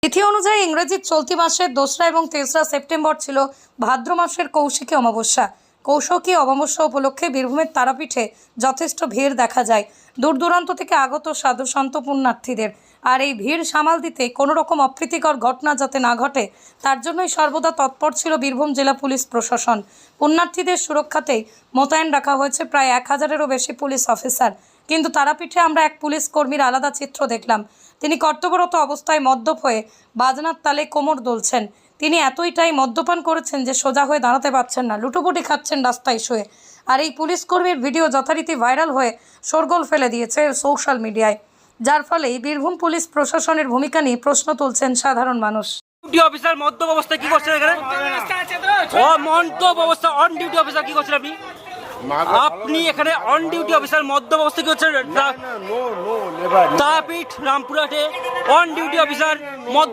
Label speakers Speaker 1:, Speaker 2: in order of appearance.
Speaker 1: তিথি অনুযায়ী ইংরেজির চলতি মাসের 2রা এবং 3রা সেপ্টেম্বর ছিল ভাদ্র মাসের কৌশিকী অমাবস্যা। কৌশিকী অমাবস্যা উপলক্ষে বীরভূমের তারাপীঠে যথেষ্ট ভিড় দেখা যায় দূর দূরান্ত থেকে আগত সাধু সন্ত পুণ্যার্থীদের। আর এই ভিড় সামাল দিতে কোনো রকম অপ্রীতিকর ঘটনা যাতে না ঘটে তার জন্যই সর্বদা তৎপর ছিল বীরভূম জেলা পুলিশ প্রশাসন। পুণ্যার্থীদের সুরক্ষাতেই মোতায়েন রাখা হয়েছে প্রায় 1000-এরও বেশি পুলিশ অফিসার। কিন্তু তারাপীঠে আমরা এক পুলিশ কর্মীর আলাদা চিত্র দেখলাম। তিনি কর্তব্যরত অবস্থায় মদ্যপ হয়ে বাজনার তালে কোমর দুলছেন। তিনি এতটাই মদ্যপান করেছেন যে সোজা হয়ে দাঁড়াতে পারছেন না, লুটোপুটি খাচ্ছেন রাস্তায় শুয়ে। আর এই পুলিশ কর্মীর ভিডিও যথারীতি ভাইরাল হয়ে শোরগোল ফেলে দিয়েছে সোশ্যাল মিডিয়ায়, যার ফলে বীরভূম পুলিশ প্রশাসনের ভূমিকা নিয়ে প্রশ্ন তুলছেন সাধারণ মানুষ।
Speaker 2: ডিউটি অফিসার মদ্যপ অবস্থায় কি করছেন এখানে? ও মদ্যপ অবস্থা অন ডিউটি অফিসার কি করছেন আপনি? আপনি এখানে অন ডিউটি অফিসার মদ্যপ অবস্থা কি করছেন? তারাপীঠ রামপুরহাটে অন ডিউটি অফিসার